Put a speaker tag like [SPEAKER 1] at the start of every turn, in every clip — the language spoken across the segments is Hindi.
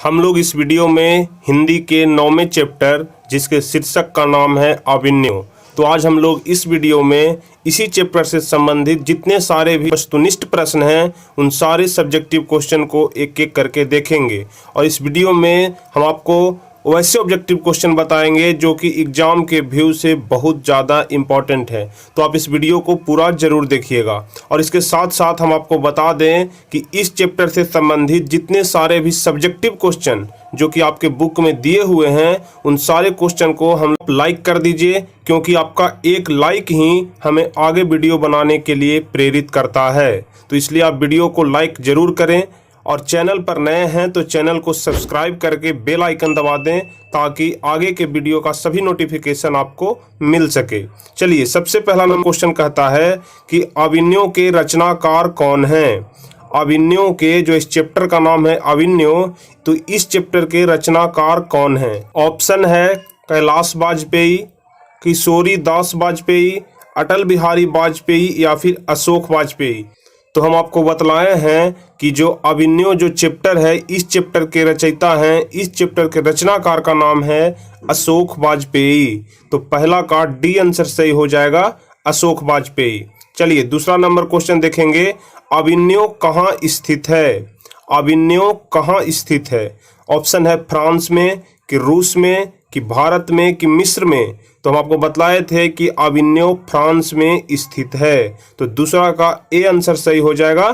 [SPEAKER 1] हम लोग इस वीडियो में हिंदी के 9वें चैप्टर जिसके शीर्षक का नाम है अभिनय। तो आज हम लोग इस वीडियो में इसी चैप्टर से संबंधित जितने सारे भी वस्तुनिष्ठ प्रश्न हैं उन सारे सब्जेक्टिव क्वेश्चन को एक एक करके देखेंगे। और इस वीडियो में हम आपको वैसे ऑब्जेक्टिव क्वेश्चन बताएंगे जो कि एग्जाम के व्यू से बहुत ज़्यादा इम्पॉर्टेंट है। तो आप इस वीडियो को पूरा जरूर देखिएगा। और इसके साथ साथ हम आपको बता दें कि इस चैप्टर से संबंधित जितने सारे भी सब्जेक्टिव क्वेश्चन जो कि आपके बुक में दिए हुए हैं उन सारे क्वेश्चन को हम लाइक कर दीजिए, क्योंकि आपका एक लाइक ही हमें आगे वीडियो बनाने के लिए प्रेरित करता है। तो इसलिए आप वीडियो को लाइक जरूर करें और चैनल पर नए हैं तो चैनल को सब्सक्राइब करके बेल आइकन दबा दें ताकि आगे के वीडियो का सभी नोटिफिकेशन आपको मिल सके। चलिए, सबसे पहला नंबर क्वेश्चन कहता है कि अभिनयों के रचनाकार कौन हैं। अभिनयों के जो इस चैप्टर का नाम है अभिनय, तो इस चैप्टर के रचनाकार कौन हैं। ऑप्शन है कैलाश वाजपेयी, किशोरी दास वाजपेयी, अटल बिहारी वाजपेयी या फिर अशोक वाजपेयी। तो हम आपको बतलाए हैं कि जो अभिनय जो चैप्टर है इस चैप्टर के रचयिता हैं, इस चैप्टर के रचनाकार का नाम है अशोक वाजपेयी। तो पहला का डी आंसर सही हो जाएगा, अशोक वाजपेयी। चलिए, दूसरा नंबर क्वेश्चन देखेंगे। अभिनय कहाँ स्थित है। अभिनय कहाँ स्थित है। ऑप्शन है फ्रांस में कि रूस में कि भारत में कि मिस्र में। तो हम आपको बतलाए थे कि अभिनय फ्रांस में स्थित है। तो दूसरा का ए आंसर सही हो जाएगा,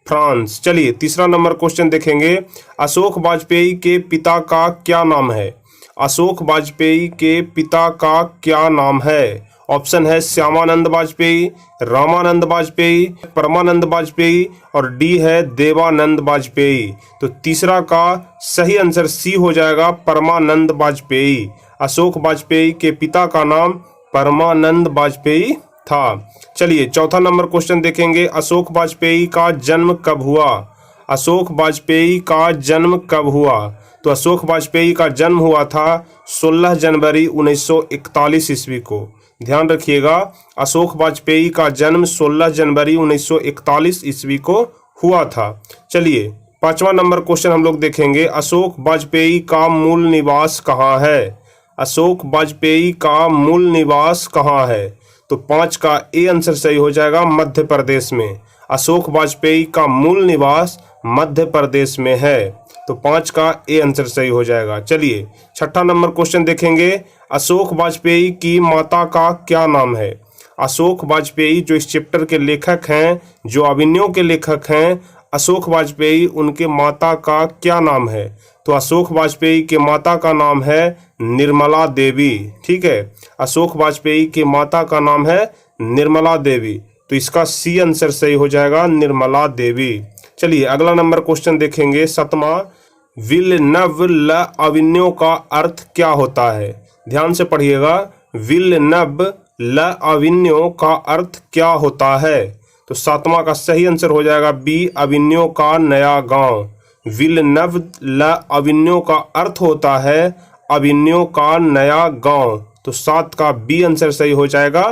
[SPEAKER 1] फ्रांस। चलिए, तीसरा नंबर क्वेश्चन देखेंगे। अशोक वाजपेयी के पिता का क्या नाम है। अशोक वाजपेयी के पिता का क्या नाम है। ऑप्शन है श्यामानंद वाजपेयी, रामानंद वाजपेयी, परमानंद वाजपेयी और डी है देवानंद वाजपेयी। तो तीसरा का सही आंसर सी हो जाएगा, परमानंद वाजपेयी। अशोक वाजपेयी के पिता का नाम परमानंद वाजपेयी था। चलिए, चौथा नंबर क्वेश्चन देखेंगे। अशोक वाजपेयी का जन्म कब हुआ। अशोक वाजपेयी का जन्म कब हुआ। तो अशोक वाजपेयी का जन्म हुआ था 16 जनवरी 1941 ईस्वी को। ध्यान रखिएगा, अशोक वाजपेयी का जन्म 16 जनवरी 1941 ईस्वी को हुआ था। चलिए, पांचवा नंबर क्वेश्चन हम लोग देखेंगे। अशोक वाजपेयी का मूल निवास कहाँ है। अशोक वाजपेयी का मूल निवास कहाँ है। तो 5 का ए आंसर सही हो जाएगा, मध्य प्रदेश में। अशोक वाजपेयी का मूल निवास मध्य प्रदेश में है। तो 5 का ए आंसर सही हो जाएगा। चलिए, छठा नंबर क्वेश्चन देखेंगे। अशोक वाजपेयी की माता का क्या नाम है। अशोक वाजपेयी जो इस चैप्टर के लेखक हैं, जो अभिनयों के लेखक हैं, अशोक वाजपेयी, उनके माता का क्या नाम है। तो अशोक वाजपेयी के माता का नाम है निर्मला देवी। ठीक है, अशोक वाजपेयी के माता का नाम है निर्मला देवी। तो इसका सी आंसर सही हो जाएगा, निर्मला देवी। चलिए, अगला नंबर क्वेश्चन देखेंगे, सतमा। विलनव ल अभिनय का अर्थ क्या होता है। ध्यान से पढ़िएगा, विलनव ल अभिनय का अर्थ क्या होता है। तो 7वां का सही आंसर हो जाएगा बी, अभिनय का नया गांव। विलनव ल अभिनय का अर्थ होता है अभिनय का नया गांव। तो 7 का बी आंसर सही हो जाएगा,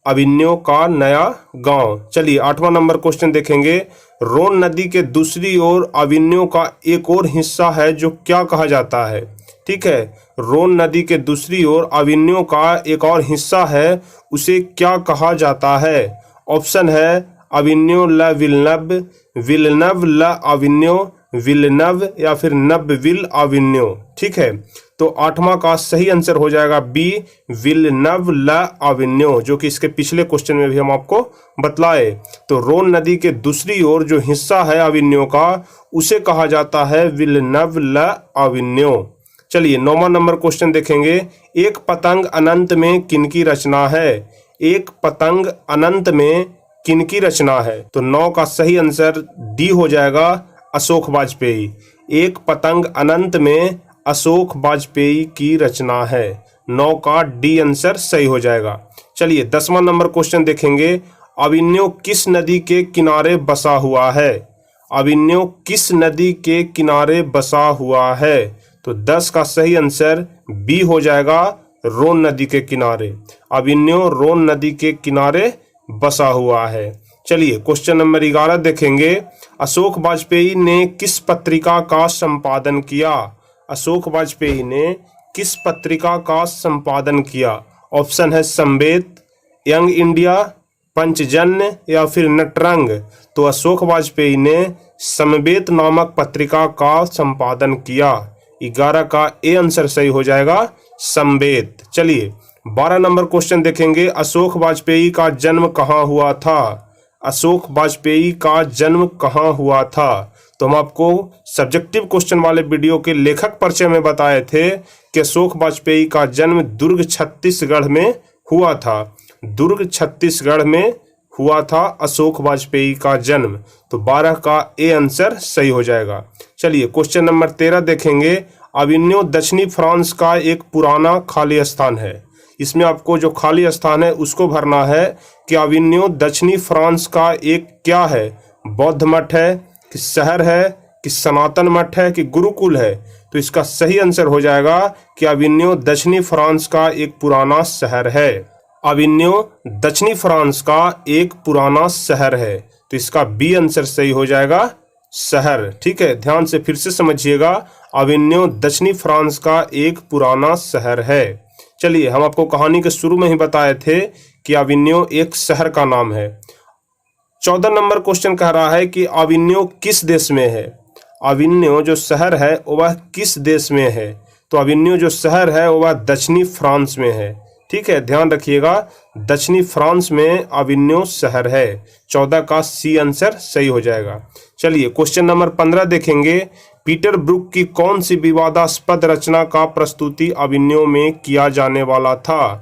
[SPEAKER 1] अभिनय का नया गांव। चलिए, 8वां नंबर क्वेश्चन देखेंगे। रोन नदी के दूसरी ओर अभिनय का एक और हिस्सा है जो क्या कहा जाता है। ठीक है, रोन नदी के दूसरी ओर अभिनय का एक और हिस्सा है, उसे क्या कहा जाता है। ऑप्शन है अभिनय ल विलनव, विलनव ल अभिनय, विलनव या फिर नबविल अभिनय। ठीक है, तो 8वां का सही आंसर हो जाएगा बी, विलनव ल अभिनय, जो कि इसके पिछले क्वेश्चन में भी हम आपको बतलाए। तो रोन नदी के दूसरी ओर जो हिस्सा है अभिनय का, उसे कहा जाता है विलनव ल अभिनय। चलिए, 9वां नंबर क्वेश्चन देखेंगे। एक पतंग अनंत में किनकी रचना है। एक पतंग अनंत में किनकी रचना है। तो 9 का सही आंसर डी हो जाएगा, अशोक वाजपेयी। एक पतंग अनंत में अशोक वाजपेयी की रचना है। 9 का डी आंसर सही हो जाएगा। चलिए, 10वां नंबर क्वेश्चन देखेंगे। अभिनय किस नदी के किनारे बसा हुआ है। अभिनय किस नदी के किनारे बसा हुआ है। तो 10 का सही आंसर बी हो जाएगा, रोन नदी के किनारे। अभिनय रोन नदी के किनारे बसा हुआ है। चलिए क्वेश्चन नंबर 11 देखेंगे। अशोक वाजपेयी ने किस पत्रिका का संपादन किया? अशोक वाजपेयी ने किस पत्रिका का संपादन किया? ऑप्शन है संवेद, यंग इंडिया, पंचजन्य या फिर नटरंग। तो अशोक वाजपेयी ने समवेत नामक पत्रिका का संपादन किया। 11 का ए आंसर सही हो जाएगा, समवेत। चलिए 12 नंबर क्वेश्चन देखेंगे। अशोक वाजपेयी का जन्म कहाँ हुआ था? अशोक वाजपेयी का जन्म कहाँ हुआ था? तो हम आपको सब्जेक्टिव क्वेश्चन वाले वीडियो के लेखक परिचय में बताए थे कि अशोक वाजपेयी का जन्म दुर्ग छत्तीसगढ़ में हुआ था। दुर्ग छत्तीसगढ़ में हुआ था अशोक वाजपेयी का जन्म। तो 12 का ए आंसर सही हो जाएगा। चलिए क्वेश्चन नंबर 13 देखेंगे। अविन्यो दक्षिणी फ्रांस का एक पुराना खाली स्थान है। इसमें आपको जो खाली स्थान है उसको भरना है कि अविन्यो दक्षिणी फ्रांस का एक क्या है? बौद्ध मठ है कि शहर है कि सनातन मठ है कि गुरुकुल है? तो इसका सही आंसर हो जाएगा कि अविन्यो दक्षिणी फ्रांस का एक पुराना शहर है। अविन्यो दक्षिणी फ्रांस का एक पुराना शहर है। तो इसका बी आंसर सही हो जाएगा, शहर। ठीक है, ध्यान से फिर से समझिएगा। अविन्यो दक्षिणी फ्रांस का एक पुराना शहर है। चलिए हम आपको कहानी के शुरू में ही बताए थे कि अविन्यो एक शहर का नाम है। 14 नंबर क्वेश्चन कह रहा है कि अविन्यो किस देश में है? अविन्यो जो शहर है वह किस देश में है? तो अविन्यो जो शहर है वह दक्षिणी फ्रांस में है। ठीक है, ध्यान रखिएगा, दक्षिणी फ्रांस में अविन्यो शहर है। 14 का सी आंसर सही हो जाएगा। चलिए क्वेश्चन नंबर 15 देखेंगे। पीटर ब्रूक की कौन सी विवादास्पद रचना का प्रस्तुति अविन्यो में किया जाने वाला था?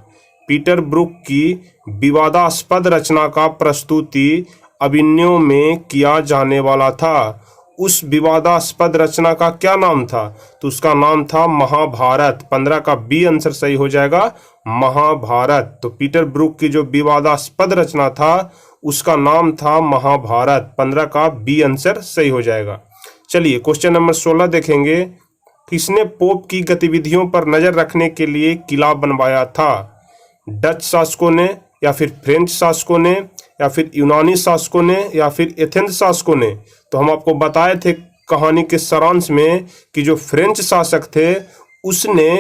[SPEAKER 1] पीटर ब्रूक की विवादास्पद रचना का प्रस्तुति अविन्यो में किया जाने वाला था। उस विवादास्पद रचना का क्या नाम था? तो उसका नाम था महाभारत। 15 का बी आंसर सही हो जाएगा, महाभारत। तो पीटर ब्रूक की जो विवादास्पद रचना था उसका नाम था महाभारत। 15 का बी आंसर सही हो जाएगा। चलिए क्वेश्चन नंबर 16 देखेंगे। किसने पोप की गतिविधियों पर नजर रखने के लिए किला बनवाया था? डच शासकों ने या फिर फ्रेंच शासकों ने या फिर यूनानी शासकों ने या फिर एथेंस शासकों ने? तो हम आपको बताए थे कहानी के सारांश में कि जो फ्रेंच शासक थे उसने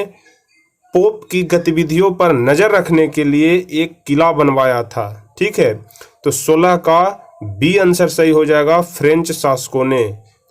[SPEAKER 1] पोप की गतिविधियों पर नजर रखने के लिए एक किला बनवाया था। ठीक है, तो 16 का बी आंसर सही हो जाएगा, फ्रेंच शासकों ने।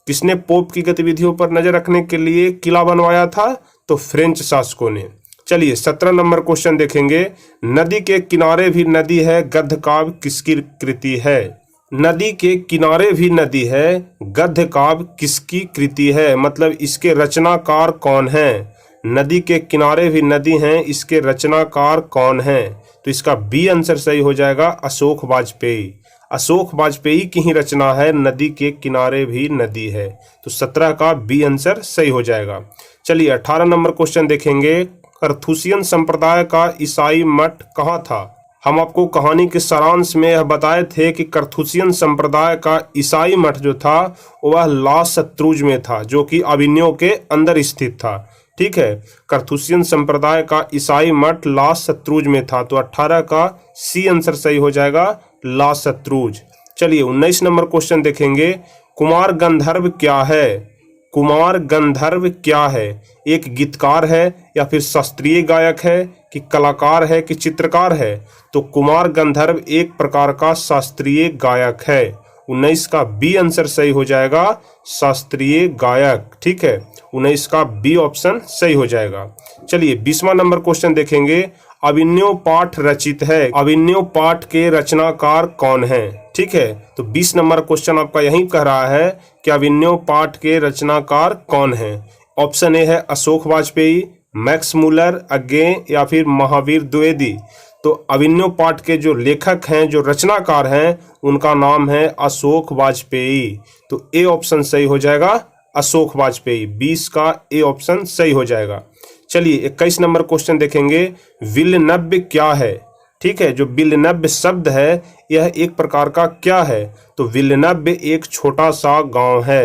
[SPEAKER 1] किसने पोप की गतिविधियों पर नजर रखने के लिए किला बनवाया था? तो फ्रेंच शासकों ने। चलिए 17 नंबर क्वेश्चन देखेंगे। नदी के किनारे भी नदी है, गद्य काव्य किसकी कृति है? नदी के किनारे भी नदी है, गद्य काव्य किसकी कृति है? मतलब इसके रचनाकार कौन है? नदी के किनारे भी नदी हैं, इसके रचनाकार कौन हैं? तो इसका बी आंसर सही हो जाएगा, अशोक वाजपेयी। अशोक वाजपेयी की ही रचना है नदी के किनारे भी नदी है। तो 17 का बी आंसर सही हो जाएगा। चलिए 18 नंबर क्वेश्चन देखेंगे। करथुसियन संप्रदाय का ईसाई मठ कहाँ था? हम आपको कहानी के सारांश में यह बताए थे कि करथुसियन संप्रदाय का ईसाई मठ जो था वह ला शत्रुज में था, जो कि अविन्यो के अंदर स्थित था। ठीक है, करथुसियन संप्रदाय का ईसाई मठ ला शत्रुज में था। तो 18 का सी आंसर सही हो जाएगा, ला शत्रुज। चलिए 19 नंबर क्वेश्चन देखेंगे। कुमार गंधर्व क्या है? कुमार गंधर्व क्या है? एक गीतकार है या फिर शास्त्रीय गायक है कि कलाकार है कि चित्रकार है? तो कुमार गंधर्व एक प्रकार का शास्त्रीय गायक है। 19 का बी आंसर सही हो जाएगा, शास्त्रीय गायक। ठीक है, 19 का बी ऑप्शन सही हो जाएगा। चलिए 20वां नंबर क्वेश्चन देखेंगे। अविन्यो पाठ रचित है, अविन्यो पाठ के रचनाकार कौन है? ठीक है, तो 20 नंबर क्वेश्चन आपका यही कह रहा है कि अविन्यो पाठ के रचनाकार कौन है? ऑप्शन ए है अशोक वाजपेयी, मैक्स मुलर, अज्ञे या फिर महावीर द्विवेदी। तो अविन्यो पाठ के जो लेखक हैं, जो रचनाकार हैं, उनका नाम है अशोक वाजपेयी। तो ए ऑप्शन सही हो जाएगा, अशोक वाजपेयी। 20 का ए ऑप्शन सही हो जाएगा। चलिए 21 नंबर क्वेश्चन देखेंगे। विल्लनव्य क्या है? ठीक है, जो विल्लनव्य शब्द है यह एक प्रकार का क्या है? तो विल्लनव्य एक छोटा सा गांव है।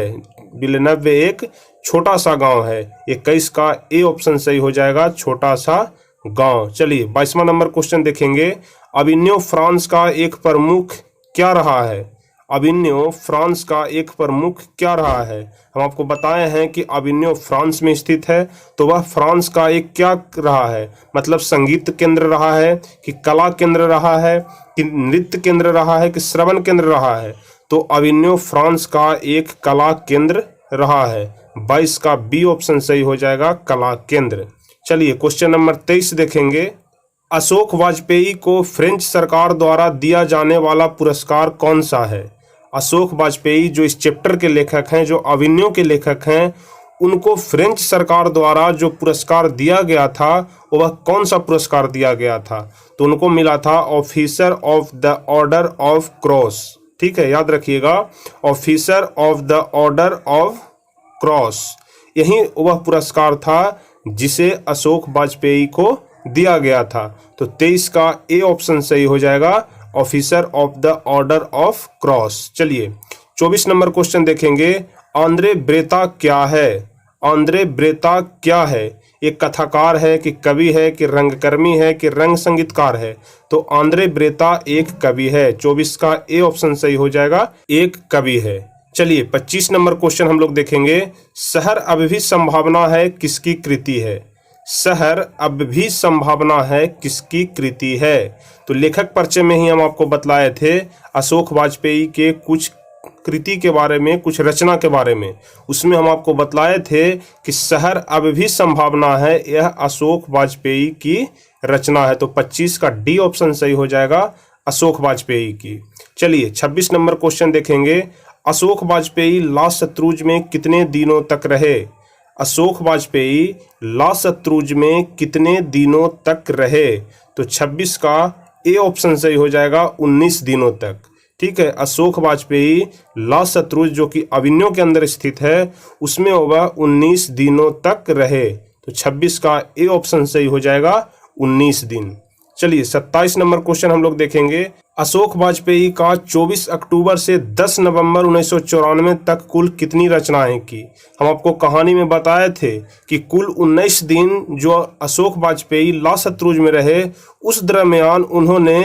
[SPEAKER 1] विल्लनव्य एक छोटा सा गांव है। 21 का ए ऑप्शन सही हो जाएगा, छोटा सा गांव। चलिए 22वां नंबर क्वेश्चन देखेंगे। अविन्यो फ्रांस का एक प्रमुख क्या रहा है? अविन्यो फ्रांस का एक प्रमुख क्या रहा है? हम आपको बताए हैं कि अविन्यो फ्रांस में स्थित है, तो वह फ्रांस का एक क्या रहा है? मतलब संगीत केंद्र रहा है, कि कला केंद्र रहा है, कि नृत्य केंद्र रहा है, कि श्रवण केंद्र रहा है? तो अविन्यो फ्रांस का एक कला केंद्र रहा है। 22 का बी ऑप्शन सही हो जाएगा, कला केंद्र। चलिए क्वेश्चन नंबर 23 देखेंगे। अशोक वाजपेयी को फ्रेंच सरकार द्वारा दिया जाने वाला पुरस्कार कौन सा है? अशोक वाजपेयी जो इस चैप्टर के लेखक हैं, जो अविन्यो के लेखक हैं, उनको फ्रेंच सरकार द्वारा जो पुरस्कार दिया गया था वह कौन सा पुरस्कार दिया गया था? तो उनको मिला था officer of the order of cross. ठीक है, याद रखिएगा, officer of the order of cross, यही वह पुरस्कार था जिसे अशोक वाजपेयी को दिया गया था। तो 23 का ए ऑप्शन सही हो जाएगा, officer of the order of cross. चलिए 24 नंबर क्वेश्चन देखेंगे। आंद्रे ब्रेता क्या है? आंद्रे ब्रेता क्या है? एक कथाकार है, कि कवि है, कि रंगकर्मी है, कि रंग संगीतकार है? तो आंद्रे ब्रेता एक कवि है। 24 का ए ऑप्शन सही हो जाएगा, एक कवि है। चलिए 25 नंबर क्वेश्चन हम लोग देखेंगे। शहर अब भी संभावना है किसकी कृति है? शहर अब भी संभावना है किसकी कृति है? तो लेखक परिचय में ही हम आपको बतलाए थे अशोक वाजपेयी के कुछ कृति के बारे में, कुछ रचना के बारे में। उसमें हम आपको बतलाए थे कि शहर अब भी संभावना है, यह अशोक वाजपेयी की रचना है। तो 25 का डी ऑप्शन सही हो जाएगा, अशोक वाजपेयी की। चलिए 26 नंबर क्वेश्चन देखेंगे। अशोक वाजपेयी लाशत्रुज में कितने दिनों तक रहे? अशोक वाजपेयी लाशत्रुज में कितने दिनों तक रहे? तो 26 का ए ऑप्शन सही हो जाएगा, 19 दिनों तक। ठीक है, अशोक वाजपेयी लाशत्रुज जो कि अविन्यो के अंदर स्थित है, उसमें वह 19 दिनों तक रहे। तो 26 का ए ऑप्शन सही हो जाएगा, 19 दिन। चलिए 27 नंबर क्वेश्चन हम लोग देखेंगे। अशोक वाजपेयी का 24 अक्टूबर से 10 नवंबर 1994 तक कुल कितनी रचनाएं की? हम आपको कहानी में बताए थे कि कुल 19 दिन जो अशोक वाजपेयी लाशत्रुज में रहे, उस दरमियान उन्होंने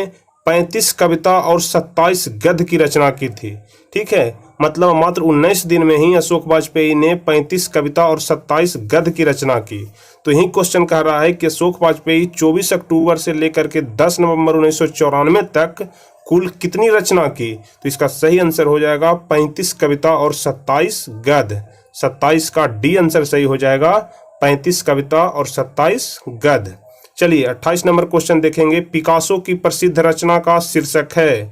[SPEAKER 1] 35 कविता और 27 गद्य की रचना की थी। ठीक है, मतलब मात्र 19 दिन में ही अशोक वाजपेयी ने 35 कविता और 27 गद्य की रचना की। तो यही क्वेश्चन कह रहा है कि अशोक वाजपेयी 24 अक्टूबर से लेकर के 10 नवंबर 1994 तक कुल कितनी रचना की? तो इसका सही आंसर हो जाएगा 35 कविता और 27 गद्य। 27 का डी आंसर सही हो जाएगा, 35 कविता और 27 गद्य। चलिए 28 नंबर क्वेश्चन देखेंगे। पिकासो की प्रसिद्ध रचना का शीर्षक है?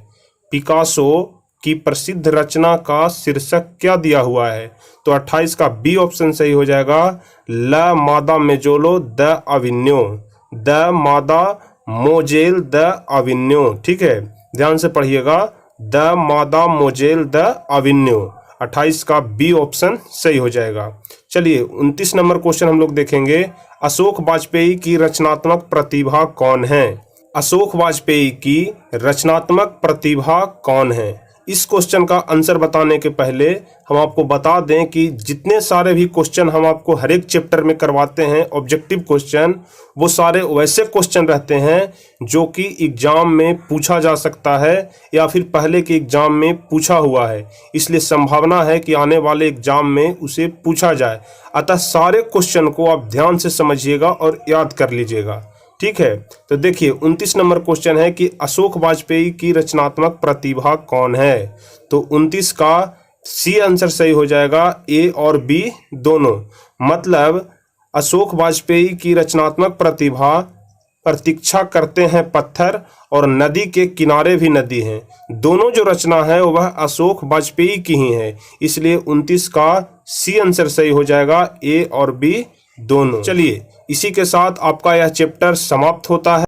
[SPEAKER 1] पिकासो की प्रसिद्ध रचना का शीर्षक क्या दिया हुआ है? तो 28 का बी ऑप्शन सही हो जाएगा, ला मादा मेजोलो द अविन्यो, द मादा मोजेल द अविन्यो। ठीक है, ध्यान से पढ़िएगा, द मादा मोजेल द अविन्यो। 28 का बी ऑप्शन सही हो जाएगा। चलिए 29 नंबर क्वेश्चन हम लोग देखेंगे। अशोक वाजपेयी की रचनात्मक प्रतिभा कौन है? अशोक वाजपेयी की रचनात्मक प्रतिभा कौन है? इस क्वेश्चन का आंसर बताने के पहले हम आपको बता दें कि जितने सारे भी क्वेश्चन हम आपको हर एक चैप्टर में करवाते हैं ऑब्जेक्टिव क्वेश्चन, वो सारे वैसे क्वेश्चन रहते हैं जो कि एग्जाम में पूछा जा सकता है या फिर पहले के एग्जाम में पूछा हुआ है। इसलिए संभावना है कि आने वाले एग्जाम में उसे पूछा जाए। अतः सारे क्वेश्चन को आप ध्यान से समझिएगा और याद कर लीजिएगा। ठीक है, तो देखिए 29 नंबर क्वेश्चन है कि अशोक वाजपेयी की रचनात्मक प्रतिभा कौन है? तो 29 का सी आंसर सही हो जाएगा, ए और बी दोनों। मतलब अशोक वाजपेयी की रचनात्मक प्रतिभा, प्रतीक्षा करते हैं पत्थर और नदी के किनारे भी नदी हैं, दोनों जो रचना है वह अशोक वाजपेयी की ही है। इसलिए 29 का सी आंसर सही हो जाएगा, ए और बी दोनों। चलिए इसी के साथ आपका यह चैप्टर समाप्त होता है।